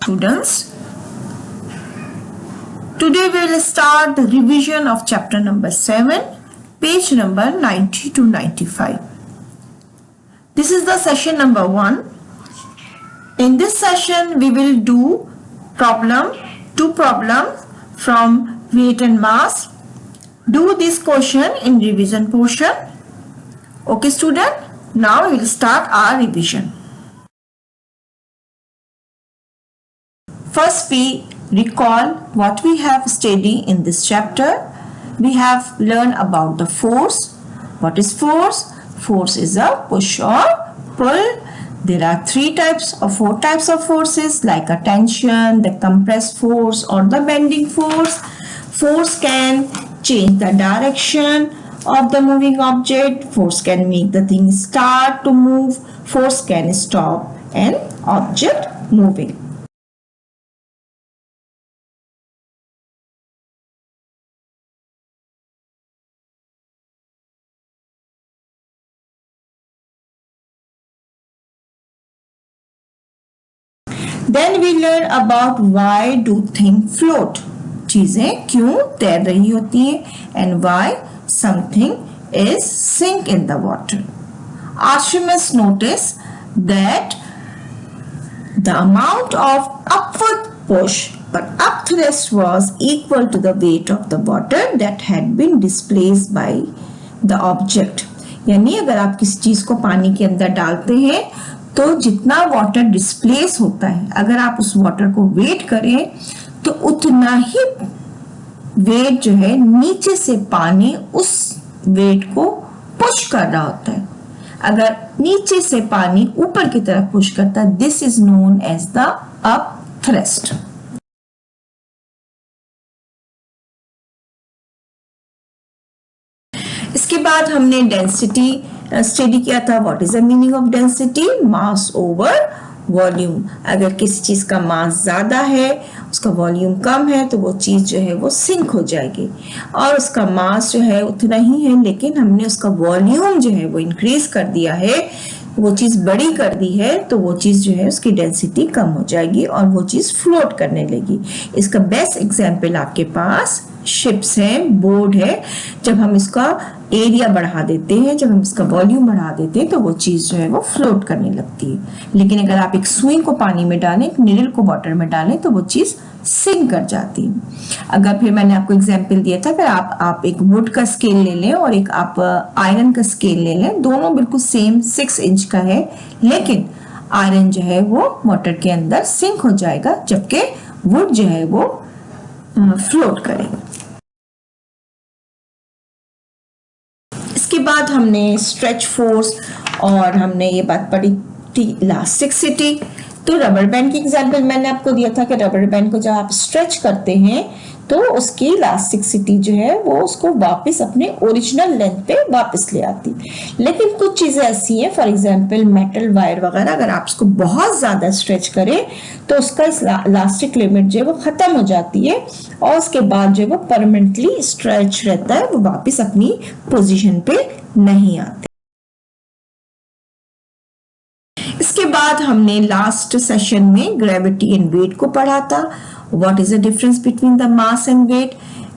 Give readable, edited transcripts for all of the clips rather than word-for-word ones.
Students, today we will start the revision of chapter number 7, page number 90 to 95. This is the session number 1. In this session, we will do two problems from weight and mass. Do this question in revision portion. Okay, student. Now we will start our revision. First, we recall what we have studied in this chapter. We have learned about the force. What is force? Force is a push or pull. There are 4 types of forces like a tension, the compressed force or the bending force. Force can change the direction of the moving object. Force can make the thing start to move. Force can stop an object moving. Then we learn about why do things float. चीजें क्यों तैर रही होती हैं and why something is sink in the water. Archimedes noticed that the amount of upward push or up thrust was equal to the weight of the water that had been displaced by the object. यानी अगर आप किसी चीज को पानी के अंदर डालते हैं तो जितना वाटर डिस्प्लेस होता है, अगर आप उस वाटर को वेट करें तो उतना ही वेट जो है नीचे से पानी उस वेट को पुश कर रहा होता है. अगर नीचे से पानी ऊपर की तरफ पुश करता है, this is known as the up thrust. इसके बाद हमने डेंसिटी स्टडी किया था. What is the meaning of density? Mass over volume. अगर किसी चीज का मास ज्यादा है, उसका वॉल्यूम कम है, तो वो चीज जो है वो सिंक हो जाएगी. और उसका मास जो है उतना ही है, लेकिन हमने उसका वॉल्यूम जो है वो इंक्रीज कर दिया है, वो चीज बड़ी कर दी है, तो वो चीज जो है उसकी डेंसिटी कम हो जाएगी और वो चीज फ्लोट करने लगी. इसका बेस्ट एग्जांपल आपके पास शिप्स है, बोर्ड है. जब हम इसका एरिया बढ़ा देते हैं, जब हम इसका वॉल्यूम बढ़ा देते हैं, तो वो चीज जो है वो फ्लोट करने लगती है. लेकिन अगर आप एक सुई को पानी में डालें, एक निडल को वाटर में डालें, तो वो चीज सिंक कर जाती है. अगर फिर मैंने आपको एग्जांपल दिया था, अगर आप एक वुड का स्केल ले लें और एक आप आयरन का स्केल ले लें, दोनों बिल्कुल सेम 6 इंच का है, लेकिन आयरन जो है वो वाटर के अंदर सिंक हो जाएगा, जबकि वुड जो है वो फ्लोट करेगा. इसके बाद हमने स्ट्रेच फोर्स और हमने ये बात पढ़ी थी इलास्टिसिटी. तो रबर बैंड की एग्जांपल मैंने आपको दिया था कि रबर बैंड को जब आप स्ट्रेच करते हैं तो उसकी इलास्टिसिटी जो है वो उसको वापस अपने ओरिजिनल लेंथ पे वापस ले आती. लेकिन कुछ चीजें ऐसी हैं, फॉर एग्जांपल मेटल वायर वगैरह, अगर आप उसको बहुत ज्यादा स्ट्रेच करें तो उसका इलास्टिक लिमिट जो है वो खत्म हो जाती है और उसके बाद जो है वो परमानेंटली स्ट्रेच रहता है, वो वापस अपनी पोजीशन पे नहीं आती. इसके बाद हमने लास्ट सेशन में ग्रेविटी एंड वेट को पढ़ा था. What is the difference between the mass and weight?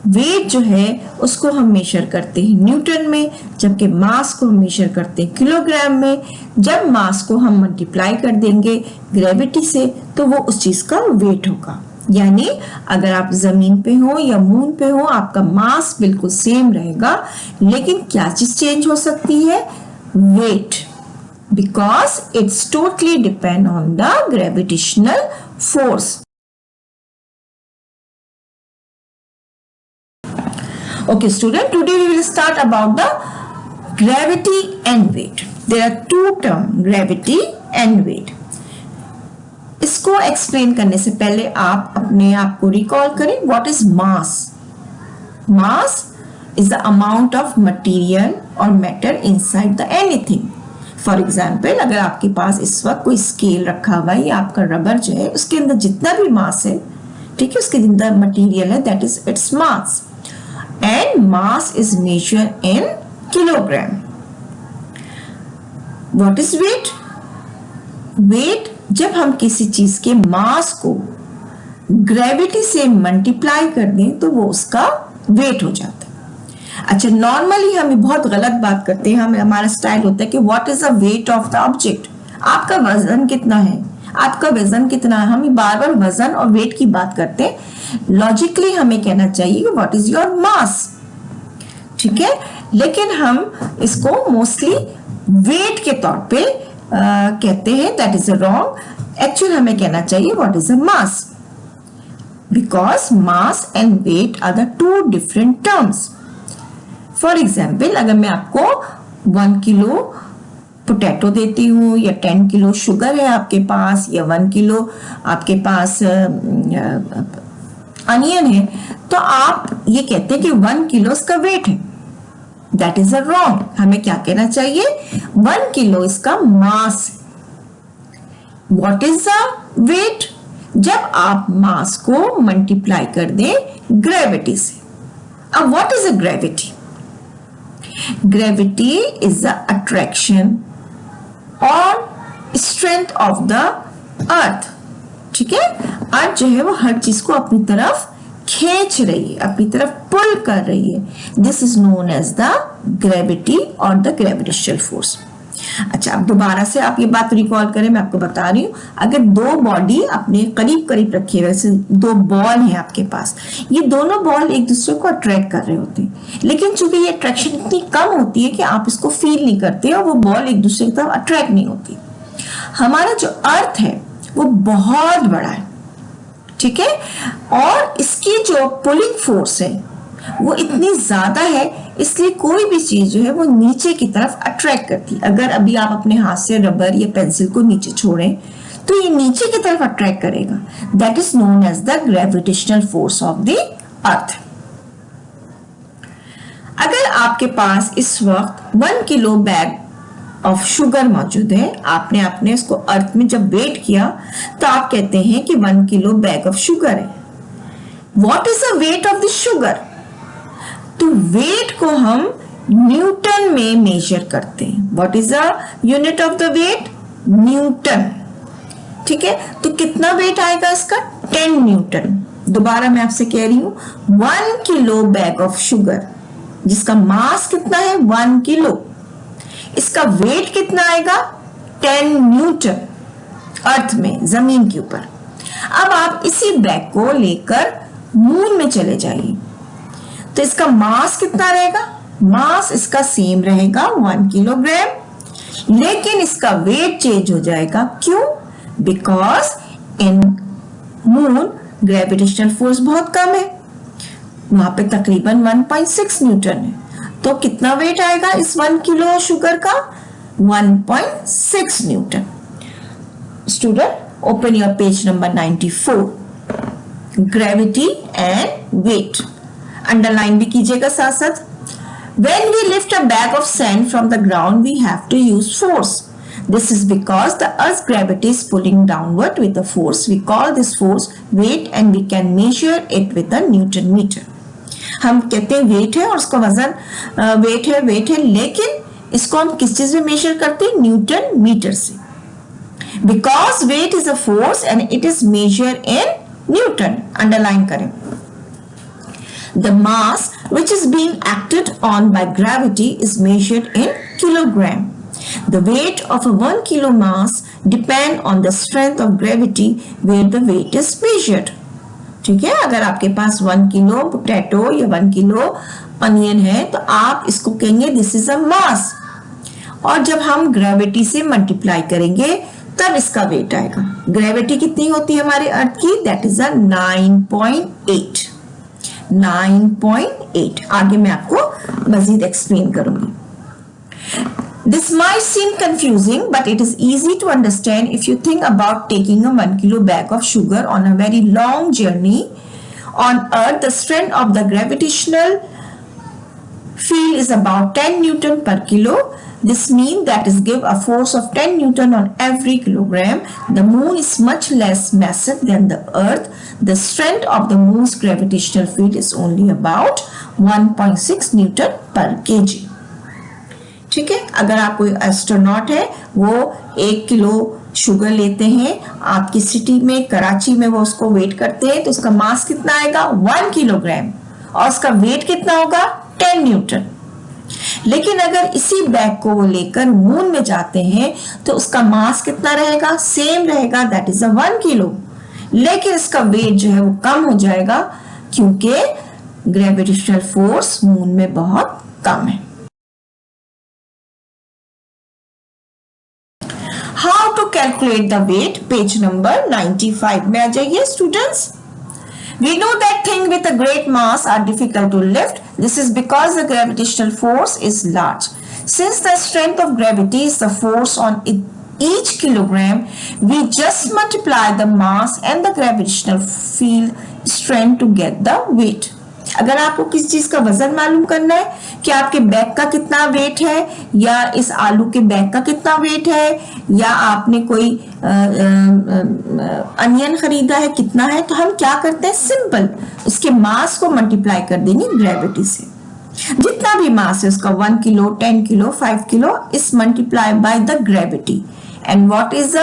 Weight जो है उसको हम मेजर करते हैं न्यूटन में, जबकि मास को हम मेजर करते हैं किलोग्राम में. जब मास को हम मल्टीप्लाई कर देंगे ग्रेविटी से, तो वो उस चीज का वेट होगा. यानी अगर आप जमीन पे हो या मून पे हो, आपका मास बिल्कुल सेम रहेगा, लेकिन क्या चीज चेंज हो सकती है? Wait. Because it's totally depend on the gravitational force. Okay, student, today we will start about the gravity and weight. There are 2 terms, gravity and weight. इसको एक्सप्लेन करने से पहले आप अपने आप को रिकॉल करें. What is mass? Mass is the amount of material or matter inside the anything. For example, अगर आपके पास इस वक्त कोई स्केल रखा हुआ है या आपका रबर जो है उसके अंदर जितना भी मास है, ठीक है, उसके अंदर मटेरियल है, that is its mass. And mass is measured in kilogram. What is weight? Weight जब हम किसी चीज के मास को ग्रेविटी से मल्टीप्लाई कर दें तो वो उसका वेट हो जाता है। अच्छा, नॉर्मली हम बहुत गलत बात करते हैं, हमारा स्टाइल होता है कि what is the weight of the object, आपका वजन कितना है, आपका वजन कितना है। हम बार बार वजन और वेट की बात करते हैं। लॉजिकली हमें कहना चाहिए कि व्हाट इज योर मास, ठीक है, लेकिन हम इसको मोस्टली वेट के तौर पे कहते हैं, दैट इज रॉन्ग। एक्चुअली हमें कहना चाहिए what is a mass, because mass and weight are the two different terms. For example, अगर मैं आपको 1 किलो पोटैटो देती हूँ या 10 किलो शुगर है आपके पास या 1 किलो आपके पास अनियन है, तो आप ये कहते हैं कि 1 किलो इसका वेट है। That is a wrong. हमें क्या कहना चाहिए, 1 किलो इसका मास है। व्हाट इज द वेट, जब आप मास को मल्टीप्लाई कर दें ग्रेविटी से। अब what is a gravity, gravity is the attraction और स्ट्रेंथ ऑफ द अर्थ, ठीक है। अर्थ जो है वो हर चीज को अपनी तरफ खींच रही है, अपनी तरफ पुल कर रही है। This is known as the gravity और द ग्रेविटेशनल फोर्स। अच्छा, अब दोबारा से आप ये बात रिकॉल करें, मैं आपको बता रही हूँ। अगर दो बॉडी अपने करीब करीब रखी है, वैसे दो बॉल हैं आपके पास, ये दोनों बॉल एक दूसरे को अट्रैक्ट कर रहे होते हैं, लेकिन चूंकि ये अट्रैक्शन इतनी कम होती है कि आप इसको फील नहीं करते और वो बॉल एक दूसरे की तरफ अट्रैक्ट नहीं होती। हमारा जो अर्थ है वो बहुत बड़ा है, ठीक है, और इसकी जो पुलिंग फोर्स है वो इतनी ज्यादा है, इसलिए कोई भी चीज जो है वो नीचे की तरफ अट्रैक्ट करती है। अगर अभी आप अपने हाथ से रबर या पेंसिल को नीचे छोड़ें तो ये नीचे की तरफ अट्रैक्ट करेगा। That is known as the gravitational force of the earth. अगर आपके पास इस वक्त 1 किलो बैग ऑफ शुगर मौजूद है, आपने इसको अर्थ में जब वेट किया तो आप कहते हैं कि 1 किलो बैग ऑफ शुगर है। What is the weight of the sugar, तो वेट को हम न्यूटन में मेजर करते हैं। What is the unit of the weight, Newton, ठीक है। तो कितना वेट आएगा इसका, 10 न्यूटन। दोबारा मैं आपसे कह रही हूं, 1 किलो बैग ऑफ शुगर जिसका मास कितना है 1 किलो, इसका वेट कितना आएगा 10 न्यूटन अर्थ में, जमीन के ऊपर। अब आप इसी बैग को लेकर मून में चले जाइए तो इसका मास कितना रहेगा, मास इसका सेम रहेगा 1 किलोग्राम, लेकिन इसका वेट चेंज हो जाएगा। क्यों, because in moon gravitational force बहुत कम है, वहां पे तकरीबन 1.6 न्यूटन है। तो कितना वेट आएगा इस 1 किलो शुगर का, 1.6 Newton. Student, open your page number 94, gravity and weight. Underline भी कीजिएगा साथ साथ। When we lift a bag of sand from the ground, we have to use force. This is because the Earth's gravity is pulling downward with a force. We call this force weight and we can measure it with a Newton meter. हम कहते हैं wait है और उसका वजन wait है, लेकिन इसको हम किस चीज में मेजर करते हैं, न्यूटन मीटर से। Because weight is a force and it is measured in Newton. Underline करें। The mass which is being acted on by gravity is measured in kilogram. The weight of a 1 kilo mass depend on the strength of gravity where the weight is measured. ठीक है, अगर आपके पास 1 kilo potato या 1 kilo onion है तो आप इसको कहेंगे दिस इज अ मास, और जब हम ग्रेविटी से मल्टीप्लाई करेंगे तब इसका वेट आएगा। ग्रेविटी कितनी होती है हमारे अर्थ की, दैट इज अ 9.8। 9.8। आगे मैं आपको मजीद एक्सप्लेन करूंगी। This might seem confusing, but it is easy to understand if you think about taking a 1 kilo bag of sugar on a very long journey on Earth. The strength of the gravitational field is about 10 Newton per kilo. This means that is give a force of 10 Newton on every kilogram. The moon is much less massive than the Earth. The strength of the moon's gravitational field is only about 1.6 Newton per kg. ठीक है, अगर आप कोई astronaut है, वो 1 kilo sugar लेते हैं, आपकी सिटी में कराची में वो उसको वेट करते हैं, तो उसका मास कितना आएगा 1 किलोग्राम और उसका वेट कितना होगा 10 न्यूटन। लेकिन अगर इसी बैग को वो लेकर मून में जाते हैं तो उसका मास कितना रहेगा, सेम रहेगा, दैट इज 1 किलो, लेकिन इसका वेट जो है वो कम हो जाएगा क्योंकि ग्रेविटेशनल फोर्स मून में बहुत कम है। How to calculate the weight, page number 95 में आ जाइए students. We know that things with a great mass are difficult to lift. This is because the gravitational force is large. Since the strength of gravity is the force on each kilogram, we just multiply the mass and the gravitational field strength to get the weight. अगर आपको किसी चीज का वजन मालूम करना है कि आपके बैग का कितना वेट है या इस आलू के बैग का कितना वेट है या आपने कोई अनियन खरीदा है कितना है, तो हम क्या करते हैं, सिंपल उसके मास को मल्टीप्लाई कर देंगे ग्रेविटी से। जितना भी मास है उसका 1 kilo 10 kilo 5 kilo is multiply by the gravity and what is the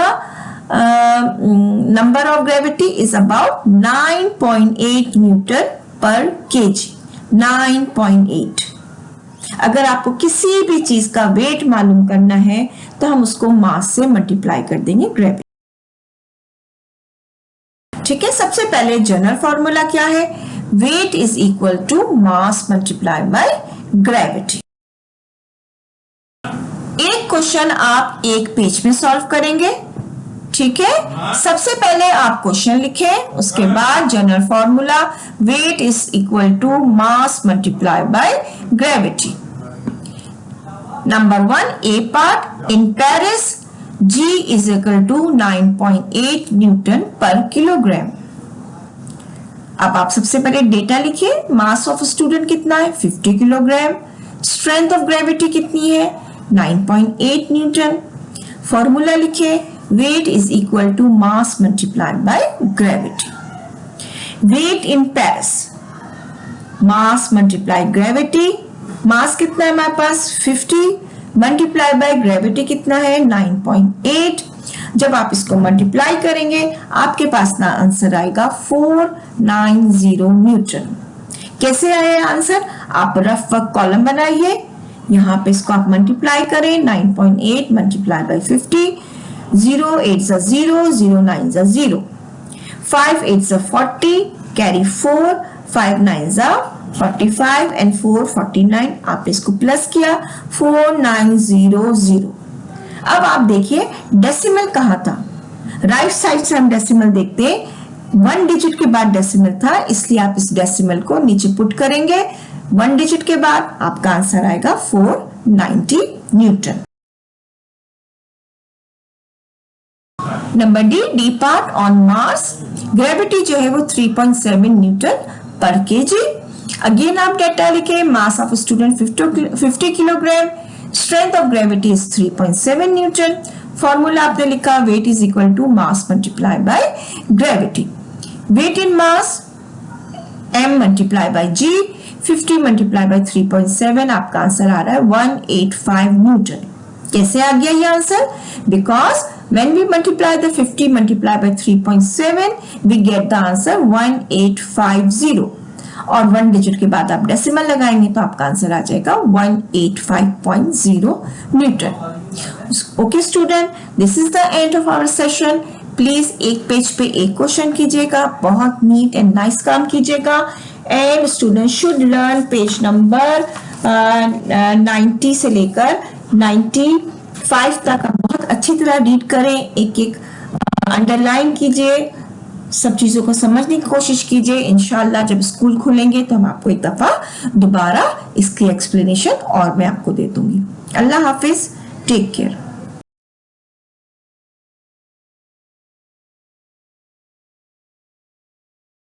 number of gravity is about 9.8 Newton पर केजी, 9.8। अगर आपको किसी भी चीज का वेट मालूम करना है तो हम उसको मास से मल्टीप्लाई कर देंगे ग्रेविटी। ठीक है, सबसे पहले जनरल फॉर्मूला क्या है, weight is equal to mass multiply by gravity. एक क्वेश्चन आप एक पेज में सॉल्व करेंगे। ठीक है, सबसे पहले आप क्वेश्चन लिखें, उसके बाद general formula weight is equal to mass multiply by gravity. Number 1 A part, in Paris G is equal to 9.8 Newton per kilogram. अब आप सबसे पहले डेटा लिखिए, मास ऑफ स्टूडेंट कितना है 50 किलोग्राम, स्ट्रेंथ ऑफ ग्रेविटी कितनी है 9.8 न्यूटन। फॉर्मूला लिखिए, weight is equal to mass multiplied by gravity. Weight in Paris, mass multiply gravity, mass कितना है हमारे पास 50 मल्टीप्लाई बाय ग्रेविटी कितना है 9.8। जब आप इसको मल्टीप्लाई करेंगे आपके पास ना आंसर आएगा 490 न्यूटन। कैसे आया आंसर, आप रफ वर्क कॉलम बनाइए, यहाँ पे इसको आप मल्टीप्लाई करें 9.8 मल्टीप्लाई बाय 50, 0 8 0, 0 9 0, 5 8 40, कैरी 4, 5 9 45 एंड 4 49। आप इसको प्लस किया 4900। अब आप देखिए डेसिमल कहाँ था, राइट साइड से हम डेसिमल देखते हैं, 1 डिजिट के बाद डेसिमल था, इसलिए आप इस डेसिमल को नीचे पुट करेंगे, 1 डिजिट के बाद आपका आंसर आएगा 490 Newton. Number D part, on mass gravity जो है वो 3.7 न्यूटन पर केजी। अगेन आप डेटा लिखे, mass of student 50 kilogram, strength of gravity is 3.7 Newton. Formula आपने लिखा, weight is equal to mass multiply by gravity. Weight in mass m multiply by g, 50 multiply by 3.7, आपका answer आ रहा है 185 Newton. कैसे आ गया ये answer, because when we multiply the 50 multiply by 3.7 we get the answer 1850 और 1 digit के बाद आप डेसिमल लगाएंगे तो आपका आंसर आ जाएगा 185.0 Newton. Okay student, this is the end of our session. Please एक पेज पे एक क्वेश्चन कीजिएगा, बहुत नीट एंड नाइस काम कीजिएगा, and student should learn page number 90 से लेकर 95 तक आप बहुत अच्छी तरह रीड करें, एक एक अंडरलाइन कीजिए, सब चीजों को समझने की कोशिश कीजिए। इंशाल्लाह जब स्कूल खुलेंगे तो हम आपको एक दफा दोबारा इसकी एक्सप्लेनेशन और मैं आपको दे दूंगी। अल्लाह हाफिज, टेक केयर।